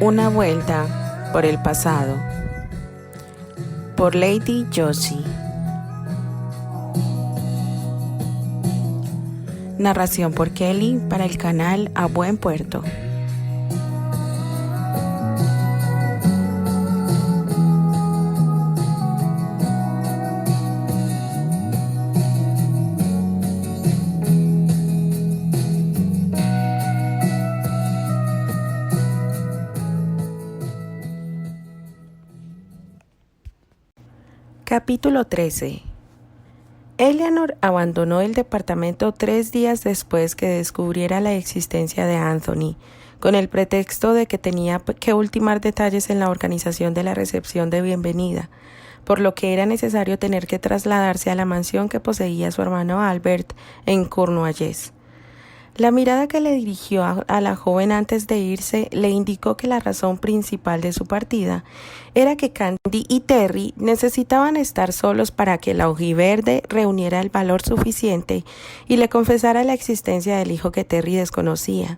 Una vuelta por el pasado, por Lady Josie. Narración por Kelly para el canal A Buen Puerto. Capítulo 13. Eleanor abandonó el departamento 3 días después que descubriera la existencia de Anthony, con el pretexto de que tenía que ultimar detalles en la organización de la recepción de bienvenida, por lo que era necesario tener que trasladarse a la mansión que poseía su hermano Albert en Cornualles. La mirada que le dirigió a la joven antes de irse le indicó que la razón principal de su partida era que Candy y Terry necesitaban estar solos para que la ojiverde reuniera el valor suficiente y le confesara la existencia del hijo que Terry desconocía.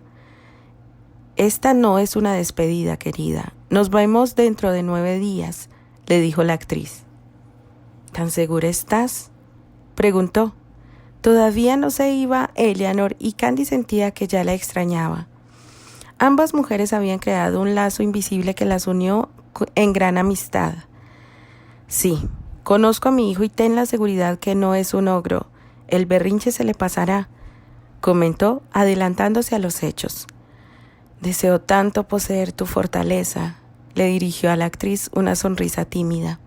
«Esta no es una despedida, querida. Nos vemos dentro de 9 días», le dijo la actriz. «¿Tan segura estás?», preguntó. Todavía no se iba Eleanor y Candy sentía que ya la extrañaba. Ambas mujeres habían creado un lazo invisible que las unió en gran amistad. «Sí, conozco a mi hijo y ten la seguridad que no es un ogro. El berrinche se le pasará», comentó, adelantándose a los hechos. «Deseo tanto poseer tu fortaleza», le dirigió a la actriz una sonrisa tímida.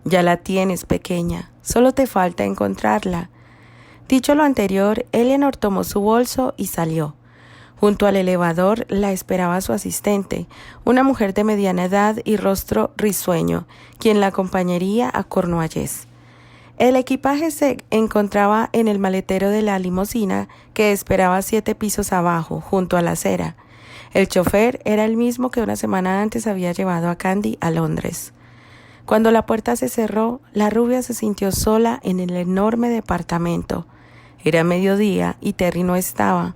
«Ya la tienes, pequeña, solo te falta encontrarla». Dicho lo anterior, Eleanor tomó su bolso y salió. Junto al elevador la esperaba su asistente, una mujer de mediana edad y rostro risueño, quien la acompañaría a Cornualles. El equipaje se encontraba en el maletero de la limusina que esperaba 7 pisos abajo, junto a la acera. El chofer era el mismo que una semana antes había llevado a Candy a Londres. Cuando la puerta se cerró, la rubia se sintió sola en el enorme departamento. Era mediodía y Terry no estaba.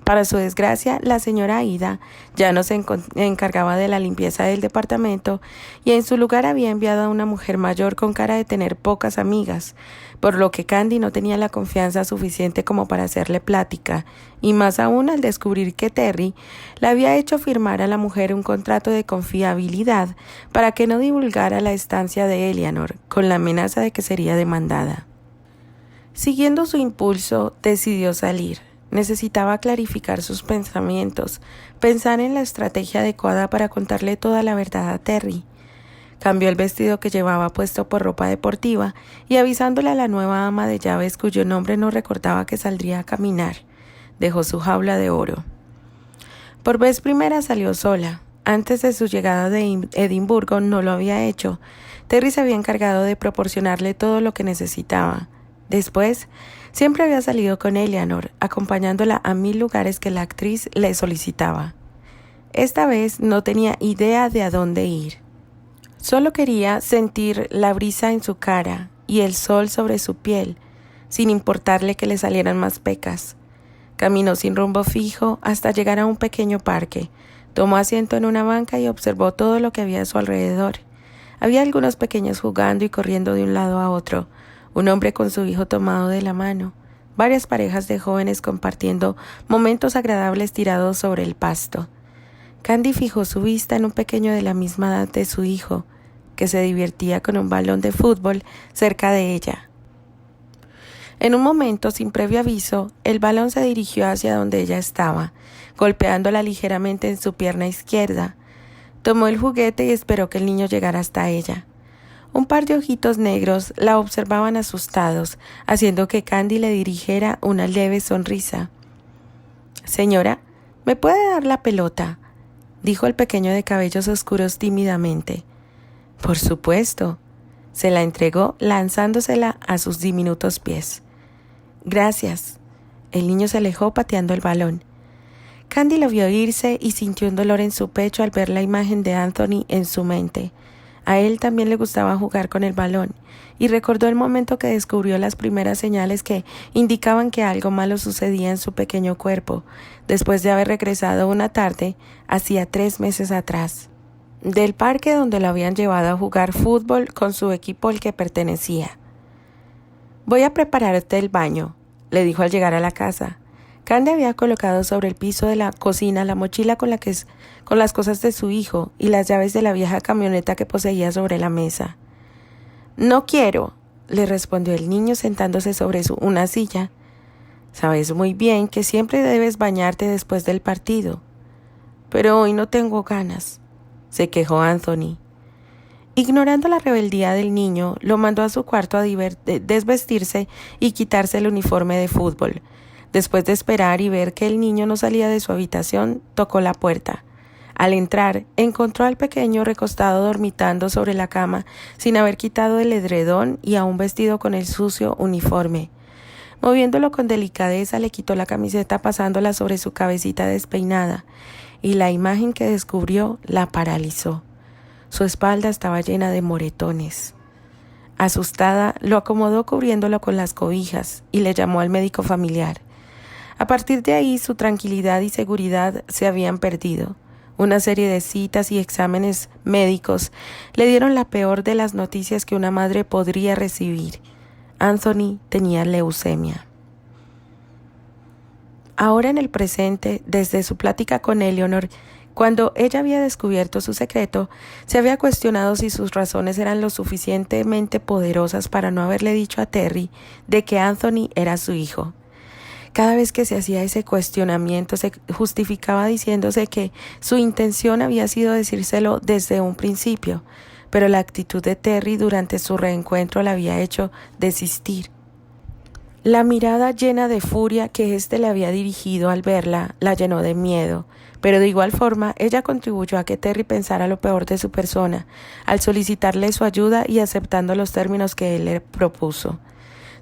Para su desgracia, la señora Ida ya no se encargaba de la limpieza del departamento y en su lugar había enviado a una mujer mayor con cara de tener pocas amigas, por lo que Candy no tenía la confianza suficiente como para hacerle plática, y más aún al descubrir que Terry le había hecho firmar a la mujer un contrato de confiabilidad para que no divulgara la estancia de Eleanor, con la amenaza de que sería demandada. Siguiendo su impulso, decidió salir. Necesitaba clarificar sus pensamientos, pensar en la estrategia adecuada para contarle toda la verdad a Terry. Cambió el vestido que llevaba puesto por ropa deportiva y avisándole a la nueva ama de llaves cuyo nombre no recordaba que saldría a caminar, dejó su jaula de oro. Por vez primera salió sola. Antes de su llegada de Edimburgo no lo había hecho. Terry se había encargado de proporcionarle todo lo que necesitaba. Después, siempre había salido con Eleanor, acompañándola a 1000 lugares que la actriz le solicitaba. Esta vez no tenía idea de a dónde ir. Solo quería sentir la brisa en su cara y el sol sobre su piel, sin importarle que le salieran más pecas. Caminó sin rumbo fijo hasta llegar a un pequeño parque. Tomó asiento en una banca y observó todo lo que había a su alrededor. Había algunos pequeños jugando y corriendo de un lado a otro. Un hombre con su hijo tomado de la mano, varias parejas de jóvenes compartiendo momentos agradables tirados sobre el pasto. Candy fijó su vista en un pequeño de la misma edad de su hijo, que se divertía con un balón de fútbol cerca de ella. En un momento, sin previo aviso, el balón se dirigió hacia donde ella estaba, golpeándola ligeramente en su pierna izquierda. Tomó el juguete y esperó que el niño llegara hasta ella. Un par de ojitos negros la observaban asustados, haciendo que Candy le dirigiera una leve sonrisa. «Señora, ¿me puede dar la pelota?», dijo el pequeño de cabellos oscuros tímidamente. «Por supuesto», se la entregó lanzándosela a sus diminutos pies. «Gracias». El niño se alejó pateando el balón. Candy lo vio irse y sintió un dolor en su pecho al ver la imagen de Anthony en su mente. A él también le gustaba jugar con el balón, y recordó el momento que descubrió las primeras señales que indicaban que algo malo sucedía en su pequeño cuerpo, después de haber regresado una tarde, hacía 3 meses atrás, del parque donde lo habían llevado a jugar fútbol con su equipo al que pertenecía. «Voy a prepararte el baño», le dijo al llegar a la casa. Candy había colocado sobre el piso de la cocina la mochila con las cosas de su hijo y las llaves de la vieja camioneta que poseía sobre la mesa. «No quiero», le respondió el niño sentándose sobre una silla. «Sabes muy bien que siempre debes bañarte después del partido». «Pero hoy no tengo ganas», se quejó Anthony. Ignorando la rebeldía del niño, lo mandó a su cuarto a desvestirse y quitarse el uniforme de fútbol. Después de esperar y ver que el niño no salía de su habitación, tocó la puerta. Al entrar, encontró al pequeño recostado dormitando sobre la cama, sin haber quitado el edredón y aún vestido con el sucio uniforme. Moviéndolo con delicadeza, le quitó la camiseta pasándola sobre su cabecita despeinada, y la imagen que descubrió la paralizó. Su espalda estaba llena de moretones. Asustada, lo acomodó cubriéndolo con las cobijas y le llamó al médico familiar. A partir de ahí, su tranquilidad y seguridad se habían perdido. Una serie de citas y exámenes médicos le dieron la peor de las noticias que una madre podría recibir. Anthony tenía leucemia. Ahora en el presente, desde su plática con Eleanor, cuando ella había descubierto su secreto, se había cuestionado si sus razones eran lo suficientemente poderosas para no haberle dicho a Terry de que Anthony era su hijo. Cada vez que se hacía ese cuestionamiento se justificaba diciéndose que su intención había sido decírselo desde un principio, pero la actitud de Terry durante su reencuentro la había hecho desistir. La mirada llena de furia que éste le había dirigido al verla la llenó de miedo, pero de igual forma ella contribuyó a que Terry pensara lo peor de su persona, al solicitarle su ayuda y aceptando los términos que él le propuso.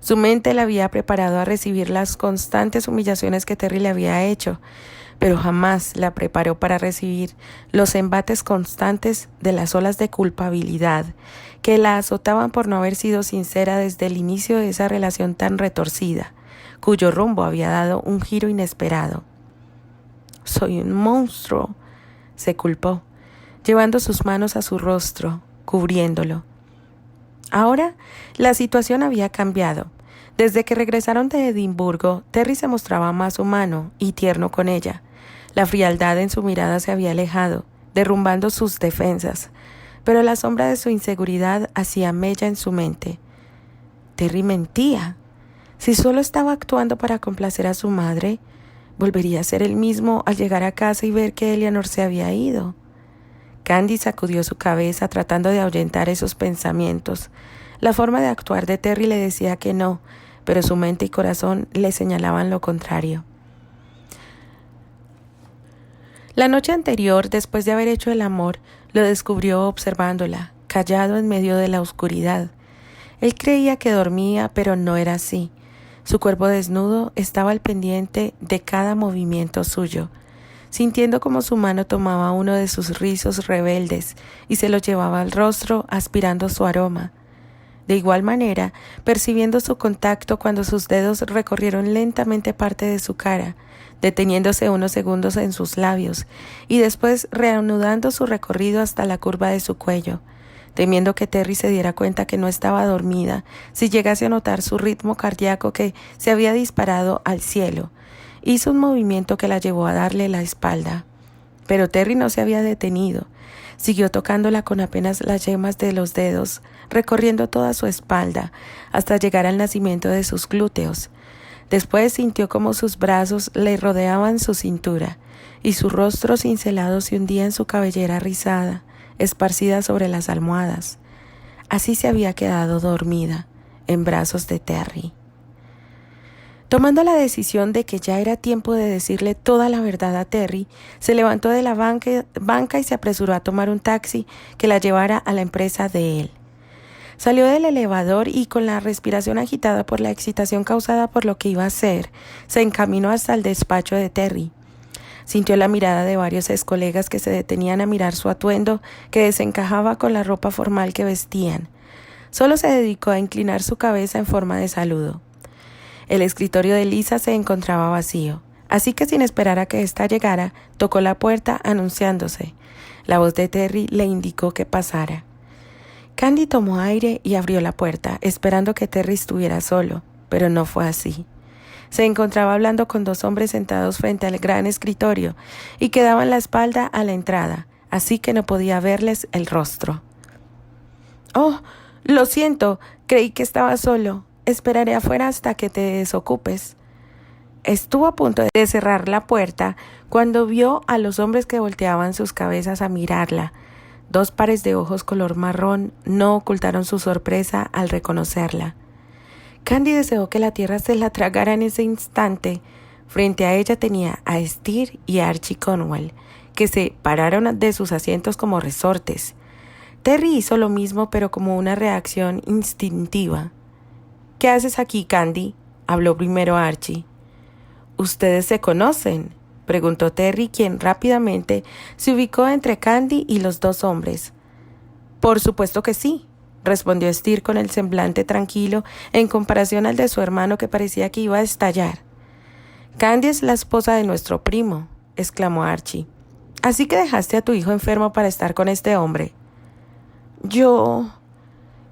Su mente la había preparado a recibir las constantes humillaciones que Terry le había hecho, pero jamás la preparó para recibir los embates constantes de las olas de culpabilidad que la azotaban por no haber sido sincera desde el inicio de esa relación tan retorcida, cuyo rumbo había dado un giro inesperado. «Soy un monstruo», se culpó, llevando sus manos a su rostro, cubriéndolo. Ahora la situación había cambiado. Desde que regresaron de Edimburgo, Terry se mostraba más humano y tierno con ella. La frialdad en su mirada se había alejado, derrumbando sus defensas, pero la sombra de su inseguridad hacía mella en su mente. Terry mentía. Si solo estaba actuando para complacer a su madre, volvería a ser el mismo al llegar a casa y ver que Eleanor se había ido. Candy sacudió su cabeza tratando de ahuyentar esos pensamientos. La forma de actuar de Terry le decía que no, pero su mente y corazón le señalaban lo contrario. La noche anterior, después de haber hecho el amor, lo descubrió observándola, callado en medio de la oscuridad. Él creía que dormía, pero no era así. Su cuerpo desnudo estaba al pendiente de cada movimiento suyo, sintiendo como su mano tomaba uno de sus rizos rebeldes y se lo llevaba al rostro, aspirando su aroma. De igual manera, percibiendo su contacto cuando sus dedos recorrieron lentamente parte de su cara, deteniéndose unos segundos en sus labios y después reanudando su recorrido hasta la curva de su cuello, temiendo que Terry se diera cuenta que no estaba dormida si llegase a notar su ritmo cardíaco que se había disparado al cielo. Hizo un movimiento que la llevó a darle la espalda, pero Terry no se había detenido. Siguió tocándola con apenas las yemas de los dedos, recorriendo toda su espalda, hasta llegar al nacimiento de sus glúteos. Después sintió como sus brazos le rodeaban su cintura, y su rostro cincelado se hundía en su cabellera rizada, esparcida sobre las almohadas. Así se había quedado dormida, en brazos de Terry. Tomando la decisión de que ya era tiempo de decirle toda la verdad a Terry, se levantó de la banca y se apresuró a tomar un taxi que la llevara a la empresa de él. Salió del elevador y, con la respiración agitada por la excitación causada por lo que iba a hacer, se encaminó hasta el despacho de Terry. Sintió la mirada de varios excolegas que se detenían a mirar su atuendo, que desencajaba con la ropa formal que vestían. Solo se dedicó a inclinar su cabeza en forma de saludo. El escritorio de Lisa se encontraba vacío, así que sin esperar a que ésta llegara, tocó la puerta anunciándose. La voz de Terry le indicó que pasara. Candy tomó aire y abrió la puerta, esperando que Terry estuviera solo, pero no fue así. Se encontraba hablando con dos hombres sentados frente al gran escritorio y que daban la espalda a la entrada, así que no podía verles el rostro. «Oh, lo siento, creí que estaba solo. Esperaré afuera hasta que te desocupes». Estuvo a punto de cerrar la puerta cuando vio a los hombres que volteaban sus cabezas a mirarla. Dos pares de ojos color marrón no ocultaron su sorpresa al reconocerla. Candy deseó que la tierra se la tragara en ese instante. Frente a ella tenía a Steer y a Archie Conwell, que se pararon de sus asientos como resortes. Terry hizo lo mismo, pero como una reacción instintiva. «¿Qué haces aquí, Candy?», habló primero Archie. «¿Ustedes se conocen?», preguntó Terry, quien rápidamente se ubicó entre Candy y los dos hombres. «Por supuesto que sí», respondió Steer con el semblante tranquilo en comparación al de su hermano, que parecía que iba a estallar. «Candy es la esposa de nuestro primo», exclamó Archie. «¿Así que dejaste a tu hijo enfermo para estar con este hombre?» «Yo...»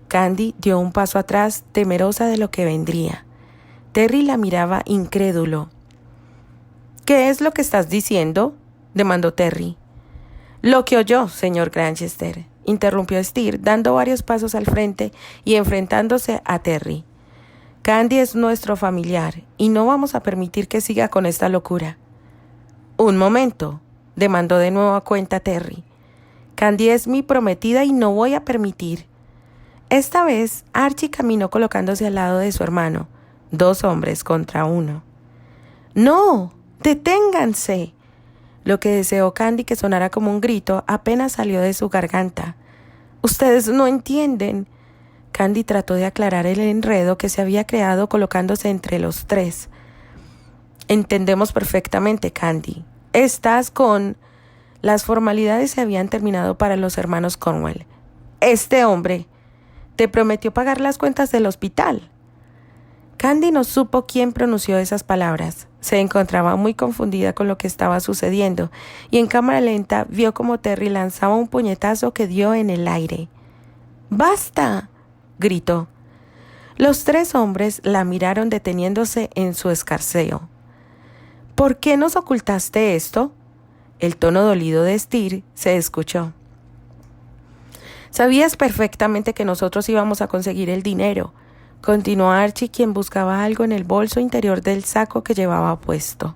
Candy dio un paso atrás, temerosa de lo que vendría. Terry la miraba incrédulo. «¿Qué es lo que estás diciendo?», demandó Terry. «Lo que oyó, señor Granchester», interrumpió Steer, dando varios pasos al frente y enfrentándose a Terry. «Candy es nuestro familiar y no vamos a permitir que siga con esta locura». «Un momento», demandó de nuevo a cuenta Terry. «Candy es mi prometida y no voy a permitir». Esta vez Archie caminó colocándose al lado de su hermano, dos hombres contra uno. «¡No! ¡Deténganse!». Lo que deseó Candy que sonara como un grito apenas salió de su garganta. «Ustedes no entienden». Candy trató de aclarar el enredo que se había creado colocándose entre los tres. «Entendemos perfectamente, Candy. Estás con...». Las formalidades se habían terminado para los hermanos Conwell. «Este hombre te prometió pagar las cuentas del hospital». Candy no supo quién pronunció esas palabras. Se encontraba muy confundida con lo que estaba sucediendo y en cámara lenta vio como Terry lanzaba un puñetazo que dio en el aire. «¡Basta!», gritó. Los tres hombres la miraron deteniéndose en su escarceo. «¿Por qué nos ocultaste esto?». El tono dolido de Steer se escuchó. «Sabías perfectamente que nosotros íbamos a conseguir el dinero», continuó Archie, quien buscaba algo en el bolso interior del saco que llevaba puesto.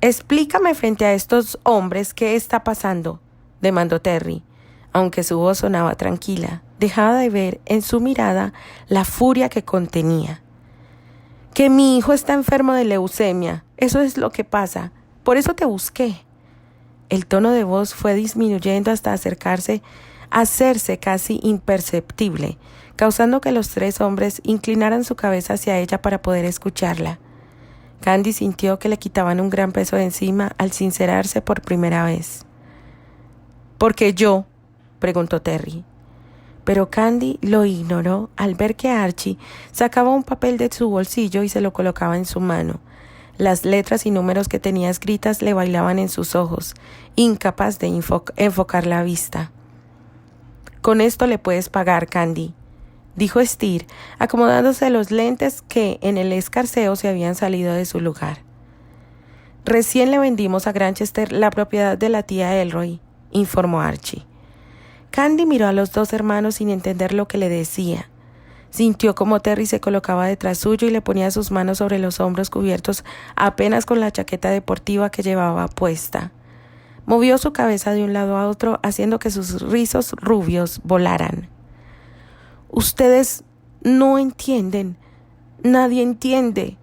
«Explícame frente a estos hombres qué está pasando», demandó Terry, aunque su voz sonaba tranquila. Dejaba de ver en su mirada la furia que contenía. «Que mi hijo está enfermo de leucemia, eso es lo que pasa, por eso te busqué». El tono de voz fue disminuyendo hasta hacerse casi imperceptible, causando que los tres hombres inclinaran su cabeza hacia ella para poder escucharla. Candy sintió que le quitaban un gran peso de encima al sincerarse por primera vez. «¿Por qué yo?», preguntó Terry. Pero Candy lo ignoró al ver que Archie sacaba un papel de su bolsillo y se lo colocaba en su mano. Las letras y números que tenía escritas le bailaban en sus ojos, incapaz de enfocar la vista. «Con esto le puedes pagar, Candy», dijo Steer, acomodándose los lentes que en el escarceo se habían salido de su lugar. «Recién le vendimos a Granchester la propiedad de la tía Elroy», informó Archie. Candy miró a los dos hermanos sin entender lo que le decía. Sintió como Terry se colocaba detrás suyo y le ponía sus manos sobre los hombros cubiertos apenas con la chaqueta deportiva que llevaba puesta. Movió su cabeza de un lado a otro, haciendo que sus rizos rubios volaran. «Ustedes no entienden. Nadie entiende».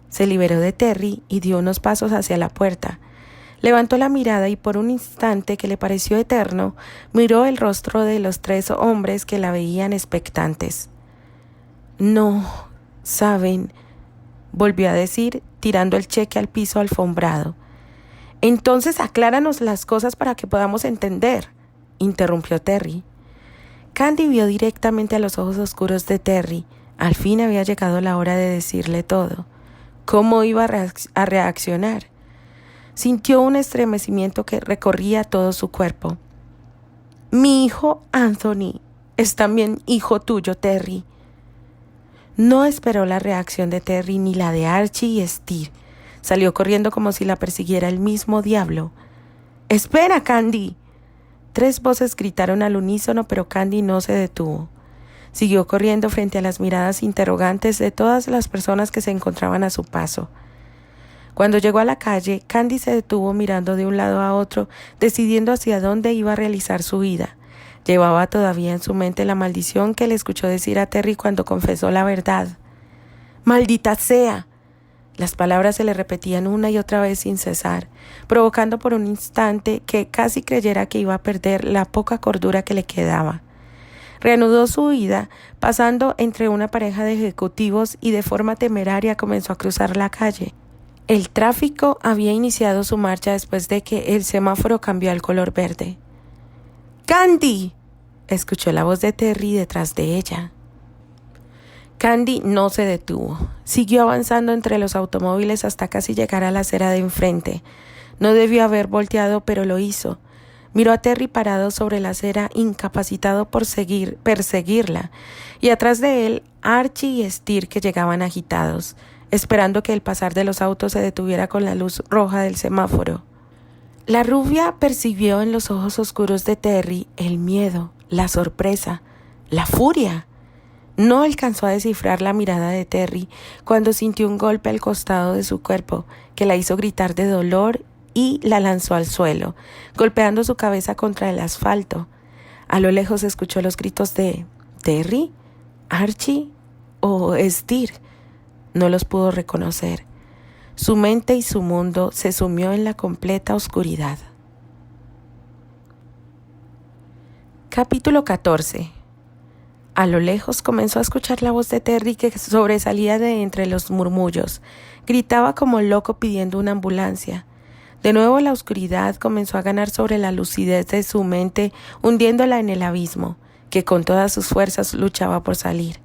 Se liberó de Terry y dio unos pasos hacia la puerta. Levantó la mirada y por un instante que le pareció eterno, miró el rostro de los tres hombres que la veían expectantes. «No saben», volvió a decir, tirando el cheque al piso alfombrado. Entonces acláranos las cosas para que podamos entender, interrumpió Terry. Candy vio directamente a los ojos oscuros de Terry. Al fin había llegado la hora de decirle todo. ¿Cómo iba a reaccionar? Sintió un estremecimiento que recorría todo su cuerpo. Mi hijo Anthony es también hijo tuyo, Terry. No esperó la reacción de Terry ni la de Archie y Steve. Salió corriendo como si la persiguiera el mismo diablo. ¡Espera, Candy! 3 voces gritaron al unísono, pero Candy no se detuvo. Siguió corriendo frente a las miradas interrogantes de todas las personas que se encontraban a su paso. Cuando llegó a la calle, Candy se detuvo mirando de un lado a otro, decidiendo hacia dónde iba a realizar su vida. Llevaba todavía en su mente la maldición que le escuchó decir a Terry cuando confesó la verdad. ¡Maldita sea! Las palabras se le repetían una y otra vez sin cesar, provocando por un instante que casi creyera que iba a perder la poca cordura que le quedaba. Reanudó su huida, pasando entre una pareja de ejecutivos y de forma temeraria comenzó a cruzar la calle. El tráfico había iniciado su marcha después de que el semáforo cambió al color verde. ¡Candy!, escuchó la voz de Terry detrás de ella. Candy no se detuvo. Siguió avanzando entre los automóviles hasta casi llegar a la acera de enfrente. No debió haber volteado, pero lo hizo. Miró a Terry parado sobre la acera, incapacitado por perseguirla, y atrás de él Archie y Steve que llegaban agitados, esperando que el pasar de los autos se detuviera con la luz roja del semáforo. La rubia percibió en los ojos oscuros de Terry el miedo, la sorpresa, la furia. No alcanzó a descifrar la mirada de Terry cuando sintió un golpe al costado de su cuerpo que la hizo gritar de dolor y la lanzó al suelo, golpeando su cabeza contra el asfalto. A lo lejos escuchó los gritos de ¿Terry? ¿Archie? ¿O Steve? No los pudo reconocer. Su mente y su mundo se sumió en la completa oscuridad. Capítulo 14. A lo lejos comenzó a escuchar la voz de Terry que sobresalía de entre los murmullos. Gritaba como loco pidiendo una ambulancia. De nuevo la oscuridad comenzó a ganar sobre la lucidez de su mente, hundiéndola en el abismo, que con todas sus fuerzas luchaba por salir.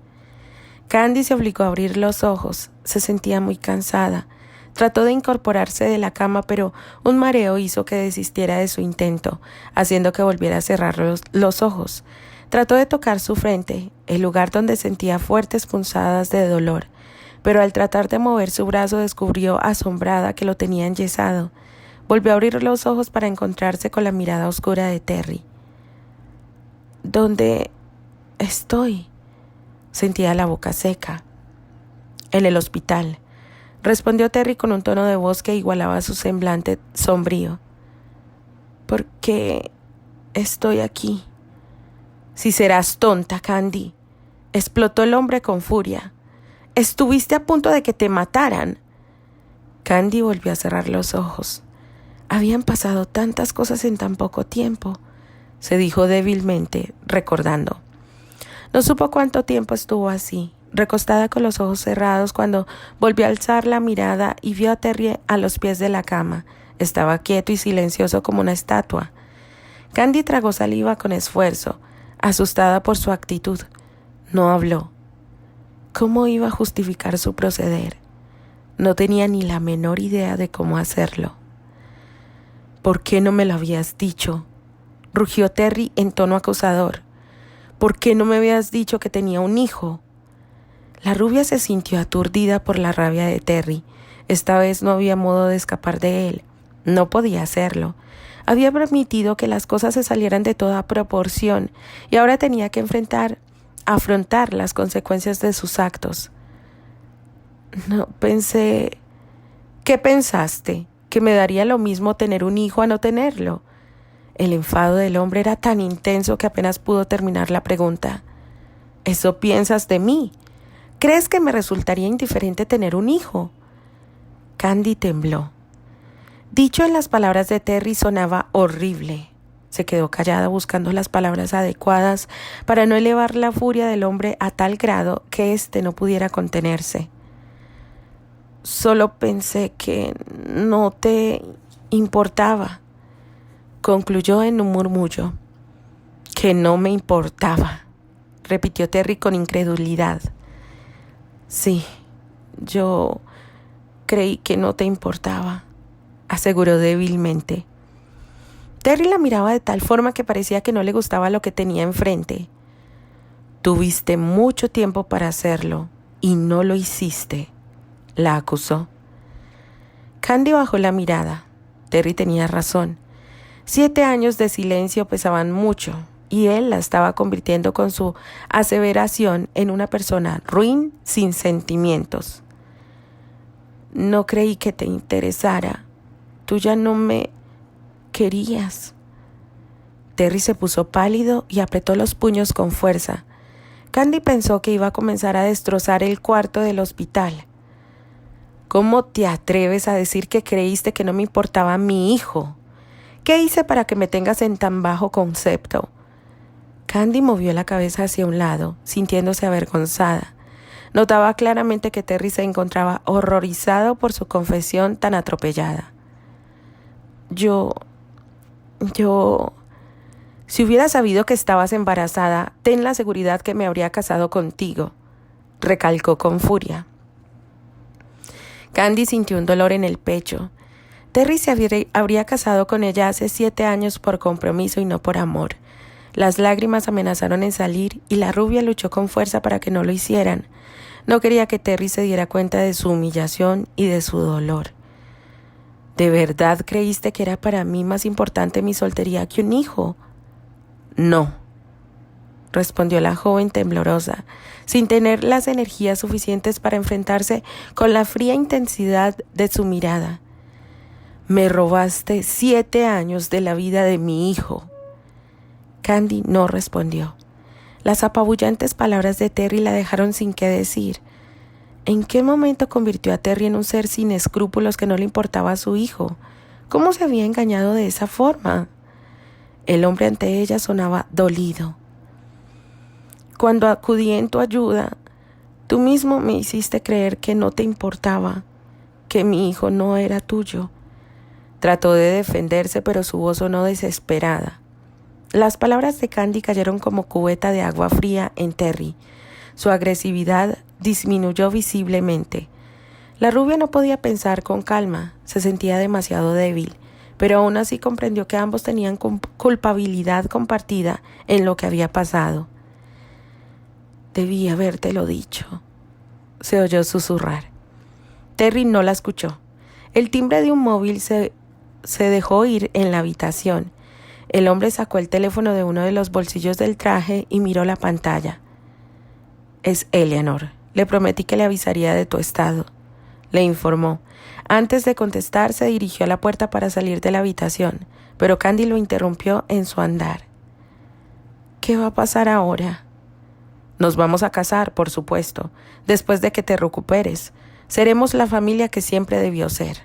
Candy se obligó a abrir los ojos. Se sentía muy cansada. Trató de incorporarse de la cama, pero un mareo hizo que desistiera de su intento, haciendo que volviera a cerrar los ojos. Trató de tocar su frente, el lugar donde sentía fuertes punzadas de dolor, pero al tratar de mover su brazo descubrió asombrada que lo tenía enyesado. Volvió a abrir los ojos para encontrarse con la mirada oscura de Terry. ¿Dónde estoy? Sentía la boca seca. En el hospital, respondió Terry con un tono de voz que igualaba su semblante sombrío. ¿Por qué estoy aquí? Si serás tonta, Candy, explotó el hombre con furia. Estuviste a punto de que te mataran. Candy volvió a cerrar los ojos. Habían pasado tantas cosas en tan poco tiempo, se dijo débilmente, recordando. No supo cuánto tiempo estuvo así, recostada con los ojos cerrados, cuando volvió a alzar la mirada y vio a Terry a los pies de la cama. Estaba quieto y silencioso como una estatua. Candy tragó saliva con esfuerzo, asustada por su actitud. No habló. ¿Cómo iba a justificar su proceder? No tenía ni la menor idea de cómo hacerlo. ¿Por qué no me lo habías dicho?, rugió Terry en tono acusador. ¿Por qué no me habías dicho que tenía un hijo? La rubia se sintió aturdida por la rabia de Terry. Esta vez no había modo de escapar de él. No podía hacerlo. Había permitido que las cosas se salieran de toda proporción y ahora tenía que afrontar las consecuencias de sus actos. No pensé... ¿Qué pensaste? ¿Que me daría lo mismo tener un hijo a no tenerlo? El enfado del hombre era tan intenso que apenas pudo terminar la pregunta. ¿Eso piensas de mí? ¿Crees que me resultaría indiferente tener un hijo? Candy tembló. Dicho en las palabras de Terry sonaba horrible. Se quedó callada buscando las palabras adecuadas para no elevar la furia del hombre a tal grado que éste no pudiera contenerse. Solo pensé que no te importaba, concluyó en un murmullo. Que no me importaba, repitió Terry con incredulidad. Sí, yo creí que no te importaba, aseguró débilmente. Terry la miraba de tal forma que parecía que no le gustaba lo que tenía enfrente. Tuviste mucho tiempo para hacerlo y no lo hiciste, la acusó. Candy bajó la mirada. Terry tenía razón. 7 años de silencio pesaban mucho y él la estaba convirtiendo con su aseveración en una persona ruin sin sentimientos. No creí que te interesara. Tú ya no me querías. Terry se puso pálido y apretó los puños con fuerza. Candy pensó que iba a comenzar a destrozar el cuarto del hospital. ¿Cómo te atreves a decir que creíste que no me importaba mi hijo? ¿Qué hice para que me tengas en tan bajo concepto? Candy movió la cabeza hacia un lado, sintiéndose avergonzada. Notaba claramente que Terry se encontraba horrorizado por su confesión tan atropellada. Yo... Si hubiera sabido que estabas embarazada, ten la seguridad que me habría casado contigo, recalcó con furia. Candy sintió un dolor en el pecho. Terry se habría casado con ella hace 7 años por compromiso y no por amor. Las lágrimas amenazaron en salir y la rubia luchó con fuerza para que no lo hicieran. No quería que Terry se diera cuenta de su humillación y de su dolor. ¿De verdad creíste que era para mí más importante mi soltería que un hijo? No, respondió la joven temblorosa, sin tener las energías suficientes para enfrentarse con la fría intensidad de su mirada. Me robaste 7 años de la vida de mi hijo. Candy no respondió. Las apabullantes palabras de Terry la dejaron sin qué decir. ¿En qué momento convirtió a Terry en un ser sin escrúpulos que no le importaba a su hijo? ¿Cómo se había engañado de esa forma? El hombre ante ella sonaba dolido. Cuando acudí en tu ayuda, tú mismo me hiciste creer que no te importaba, que mi hijo no era tuyo. Trató de defenderse, pero su voz sonó desesperada. Las palabras de Candy cayeron como cubeta de agua fría en Terry. Su agresividad disminuyó visiblemente. La rubia no podía pensar con calma, se sentía demasiado débil, pero aún así comprendió que ambos tenían culpabilidad compartida en lo que había pasado. Debí habértelo dicho, se oyó susurrar. Terry no la escuchó. El timbre de un móvil se dejó oír en la habitación. El hombre sacó el teléfono de uno de los bolsillos del traje y miró la pantalla. Es Eleanor. Le prometí que le avisaría de tu estado, le informó. Antes de contestar, se dirigió a la puerta para salir de la habitación, pero Candy lo interrumpió en su andar. ¿Qué va a pasar ahora? Nos vamos a casar, por supuesto, después de que te recuperes. Seremos la familia que siempre debió ser.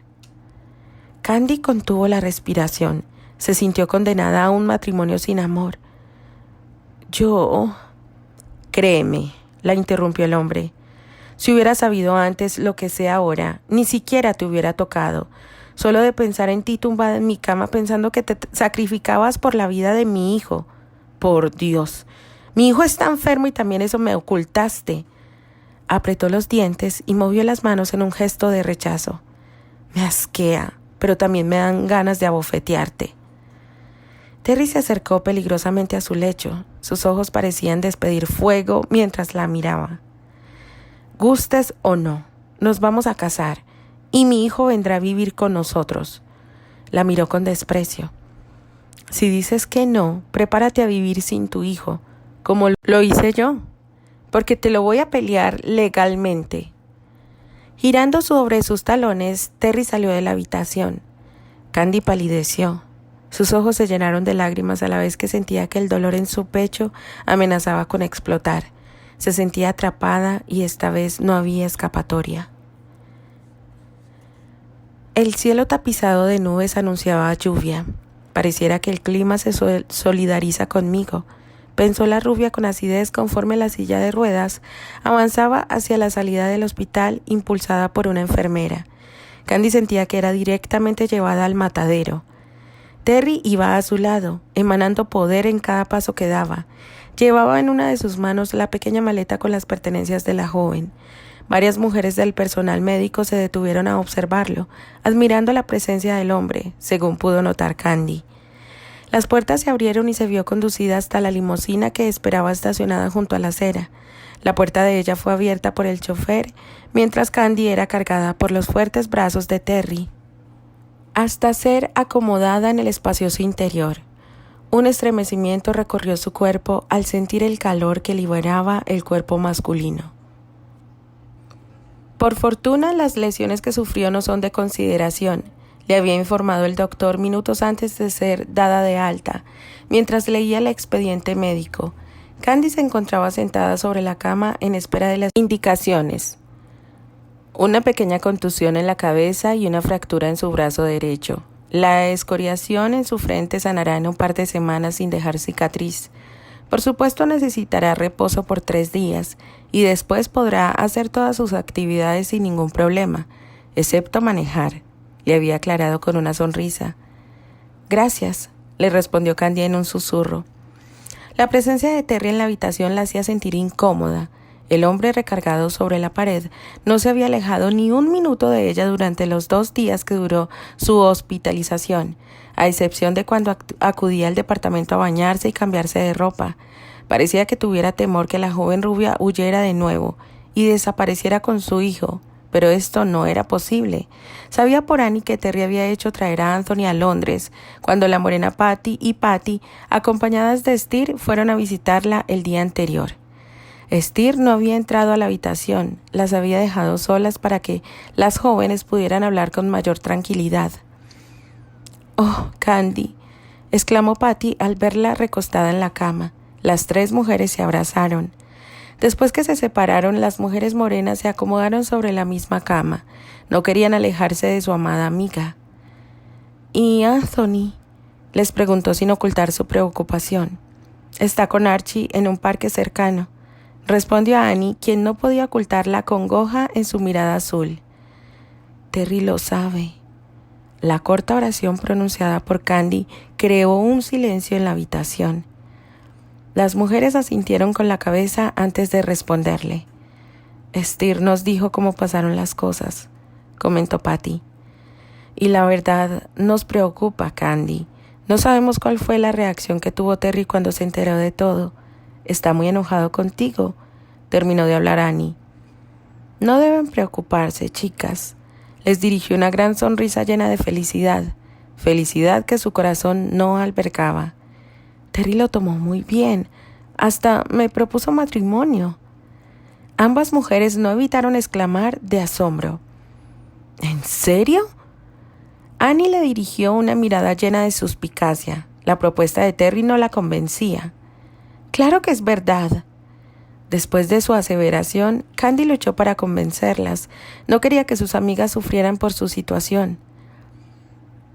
Candy contuvo la respiración. Se sintió condenada a un matrimonio sin amor. Créeme, la interrumpió el hombre. Si hubiera sabido antes lo que sé ahora, ni siquiera te hubiera tocado. Solo de pensar en ti tumbada en mi cama pensando que te sacrificabas por la vida de mi hijo. Por Dios, mi hijo está enfermo y también eso me ocultaste. Apretó los dientes y movió las manos en un gesto de rechazo. Me asquea, pero también me dan ganas de abofetearte. Terry se acercó peligrosamente a su lecho. Sus ojos parecían despedir fuego mientras la miraba. Gustes o no, nos vamos a casar y mi hijo vendrá a vivir con nosotros. La miró con desprecio. Si dices que no, prepárate a vivir sin tu hijo, como lo hice yo, porque te lo voy a pelear legalmente. Girando sobre sus talones, Terry salió de la habitación. Candy palideció. Sus ojos se llenaron de lágrimas a la vez que sentía que el dolor en su pecho amenazaba con explotar. Se sentía atrapada y esta vez no había escapatoria. El cielo tapizado de nubes anunciaba lluvia. Pareciera que el clima se solidariza conmigo, pensó la rubia con acidez conforme la silla de ruedas avanzaba hacia la salida del hospital impulsada por una enfermera. Candy sentía que era directamente llevada al matadero. Terry iba a su lado, emanando poder en cada paso que daba. Llevaba en una de sus manos la pequeña maleta con las pertenencias de la joven. Varias mujeres del personal médico se detuvieron a observarlo, admirando la presencia del hombre, según pudo notar Candy. Las puertas se abrieron y se vio conducida hasta la limusina que esperaba estacionada junto a la acera. La puerta de ella fue abierta por el chofer, mientras Candy era cargada por los fuertes brazos de Terry, hasta ser acomodada en el espacioso interior. Un estremecimiento recorrió su cuerpo al sentir el calor que liberaba el cuerpo masculino. Por fortuna, las lesiones que sufrió no son de consideración, le había informado el doctor minutos antes de ser dada de alta, mientras leía el expediente médico. Candy se encontraba sentada sobre la cama en espera de las indicaciones. Una pequeña contusión en la cabeza y una fractura en su brazo derecho. La escoriación en su frente sanará en un par de semanas sin dejar cicatriz. Por supuesto necesitará reposo por 3 días y después podrá hacer todas sus actividades sin ningún problema, excepto manejar, le había aclarado con una sonrisa. Gracias, le respondió Candy en un susurro. La presencia de Terry en la habitación la hacía sentir incómoda. El hombre recargado sobre la pared no se había alejado ni un minuto de ella durante los 2 días que duró su hospitalización, a excepción de cuando acudía al departamento a bañarse y cambiarse de ropa. Parecía que tuviera temor que la joven rubia huyera de nuevo y desapareciera con su hijo, pero esto no era posible. Sabía por Annie que Terry había hecho traer a Anthony a Londres, cuando la morena Patty y Patty, acompañadas de Steer, fueron a visitarla el día anterior. Steer no había entrado a la habitación, las había dejado solas para que las jóvenes pudieran hablar con mayor tranquilidad. «Oh, Candy», exclamó Patty al verla recostada en la cama. Las 3 mujeres se abrazaron. Después que se separaron, las mujeres morenas se acomodaron sobre la misma cama. No querían alejarse de su amada amiga. «¿Y Anthony?», les preguntó sin ocultar su preocupación. «Está con Archie en un parque cercano», respondió Annie, quien no podía ocultar la congoja en su mirada azul. «Terry lo sabe». La corta oración pronunciada por Candy creó un silencio en la habitación. Las mujeres asintieron con la cabeza antes de responderle. «Steer nos dijo cómo pasaron las cosas», comentó Patty. «Y la verdad nos preocupa, Candy. No sabemos cuál fue la reacción que tuvo Terry cuando se enteró de todo. Está muy enojado contigo», terminó de hablar Annie. «No deben preocuparse, chicas», les dirigió una gran sonrisa llena de felicidad que su corazón no albergaba. «Terry lo tomó muy bien, hasta me propuso matrimonio». Ambas mujeres no evitaron exclamar de asombro. «¿En serio?». Annie le dirigió una mirada llena de suspicacia. La propuesta de Terry no la convencía. «Claro que es verdad». Después de su aseveración, Candy luchó para convencerlas. No quería que sus amigas sufrieran por su situación.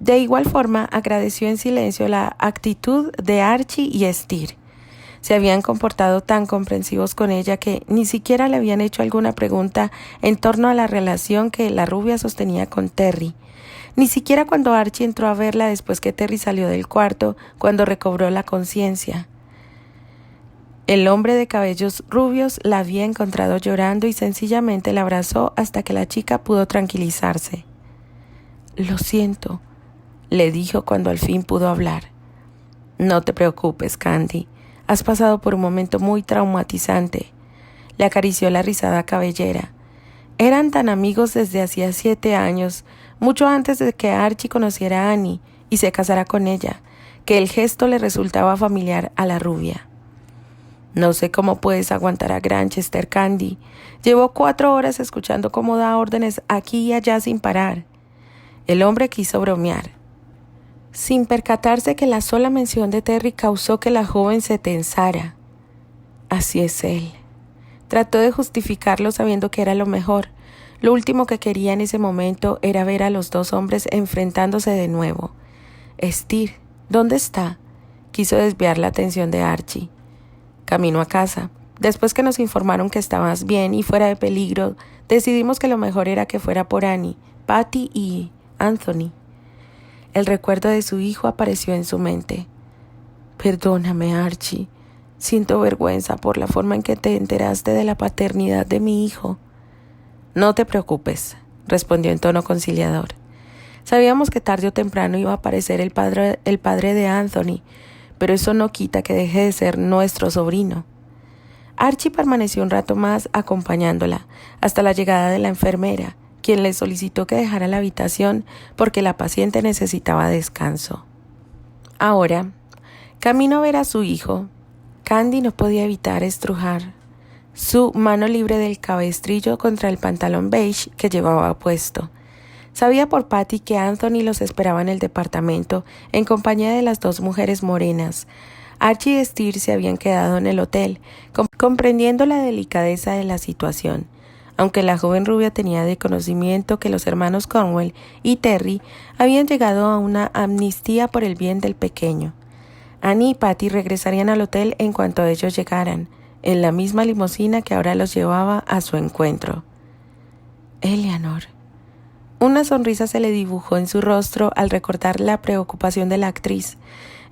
De igual forma, agradeció en silencio la actitud de Archie y Steer. Se habían comportado tan comprensivos con ella que ni siquiera le habían hecho alguna pregunta en torno a la relación que la rubia sostenía con Terry. Ni siquiera cuando Archie entró a verla después que Terry salió del cuarto, cuando recobró la conciencia. El hombre de cabellos rubios la había encontrado llorando y sencillamente la abrazó hasta que la chica pudo tranquilizarse. «Lo siento», le dijo cuando al fin pudo hablar. «No te preocupes, Candy. Has pasado por un momento muy traumatizante». Le acarició la rizada cabellera. Eran tan amigos desde hacía 7 años, mucho antes de que Archie conociera a Annie y se casara con ella, que el gesto le resultaba familiar a la rubia. «No sé cómo puedes aguantar a Granchester, Candy. Llevo 4 horas escuchando cómo da órdenes aquí y allá sin parar». El hombre quiso bromear, sin percatarse que la sola mención de Terry causó que la joven se tensara. «Así es él». Trató de justificarlo sabiendo que era lo mejor. Lo último que quería en ese momento era ver a los 2 hombres enfrentándose de nuevo. «Steer, ¿dónde está?», quiso desviar la atención de Archie. «Camino a casa. Después que nos informaron que estabas bien y fuera de peligro, decidimos que lo mejor era que fuera por Annie. Patty y Anthony. El recuerdo de su hijo apareció en su mente. Perdóname, Archie. Siento vergüenza por la forma en que te enteraste de la paternidad de mi hijo. No te preocupes, respondió en tono conciliador. Sabíamos que tarde o temprano iba a aparecer el padre de Anthony, pero eso no quita que deje de ser nuestro sobrino. Archie permaneció un rato más acompañándola, hasta la llegada de la enfermera, quien le solicitó que dejara la habitación porque la paciente necesitaba descanso. Ahora, camino a ver a su hijo, Candy no podía evitar estrujar su mano libre del cabestrillo contra el pantalón beige que llevaba puesto. Sabía por Patty que Anthony los esperaba en el departamento en compañía de las dos mujeres morenas. Archie y Steer se habían quedado en el hotel, comprendiendo la delicadeza de la situación, aunque la joven rubia tenía de conocimiento que los hermanos Cornwell y Terry habían llegado a una amnistía por el bien del pequeño. Annie y Patty regresarían al hotel en cuanto ellos llegaran, en la misma limusina que ahora los llevaba a su encuentro. Eleanor. Una sonrisa se le dibujó en su rostro al recordar la preocupación de la actriz.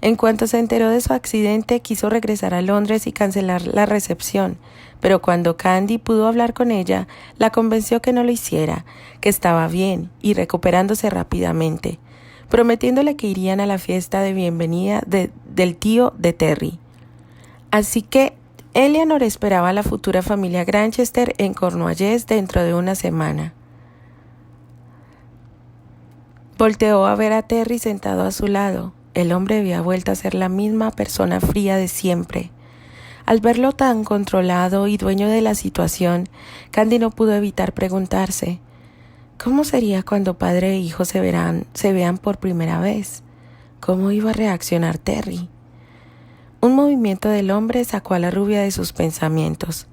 En cuanto se enteró de su accidente, quiso regresar a Londres y cancelar la recepción, pero cuando Candy pudo hablar con ella, la convenció que no lo hiciera, que estaba bien y recuperándose rápidamente, prometiéndole que irían a la fiesta de bienvenida del tío de Terry. Así que Eleanor esperaba a la futura familia Granchester en Cornualles dentro de una semana. Volteó a ver a Terry sentado a su lado. El hombre había vuelto a ser la misma persona fría de siempre. Al verlo tan controlado y dueño de la situación, Candy no pudo evitar preguntarse, ¿cómo sería cuando padre e hijo se vean por primera vez? ¿Cómo iba a reaccionar Terry? Un movimiento del hombre sacó a la rubia de sus pensamientos.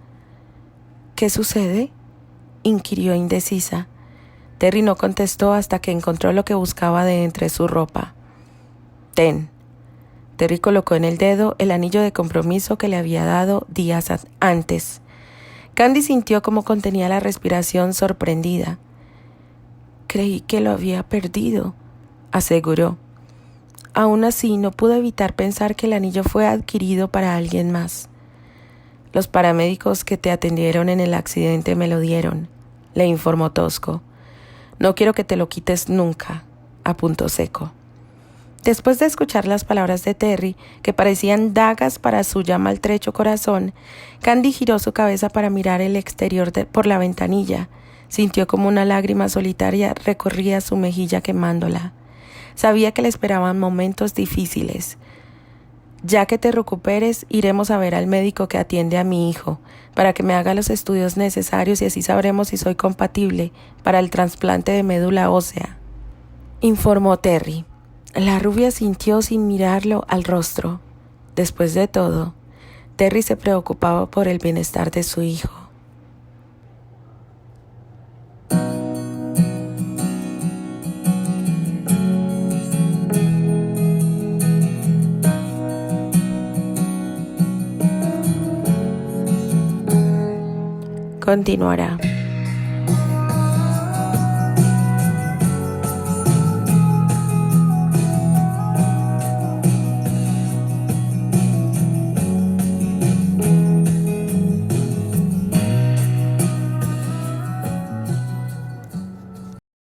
¿Qué sucede?, inquirió indecisa. Terry no contestó hasta que encontró lo que buscaba de entre su ropa. Ten. Terry colocó en el dedo el anillo de compromiso que le había dado días antes. Candy sintió cómo contenía la respiración sorprendida. Creí que lo había perdido, aseguró. Aún así, no pudo evitar pensar que el anillo fue adquirido para alguien más. Los paramédicos que te atendieron en el accidente me lo dieron, le informó tosco. No quiero que te lo quites nunca, a punto seco. Después de escuchar las palabras de Terry, que parecían dagas para su ya maltrecho corazón, Candy giró su cabeza para mirar el exterior por la ventanilla. Sintió como una lágrima solitaria recorría su mejilla quemándola. Sabía que le esperaban momentos difíciles. Ya que te recuperes, iremos a ver al médico que atiende a mi hijo, para que me haga los estudios necesarios y así sabremos si soy compatible para el trasplante de médula ósea, informó Terry. La rubia sintió sin mirarlo al rostro. Después de todo, Terry se preocupaba por el bienestar de su hijo. Continuará.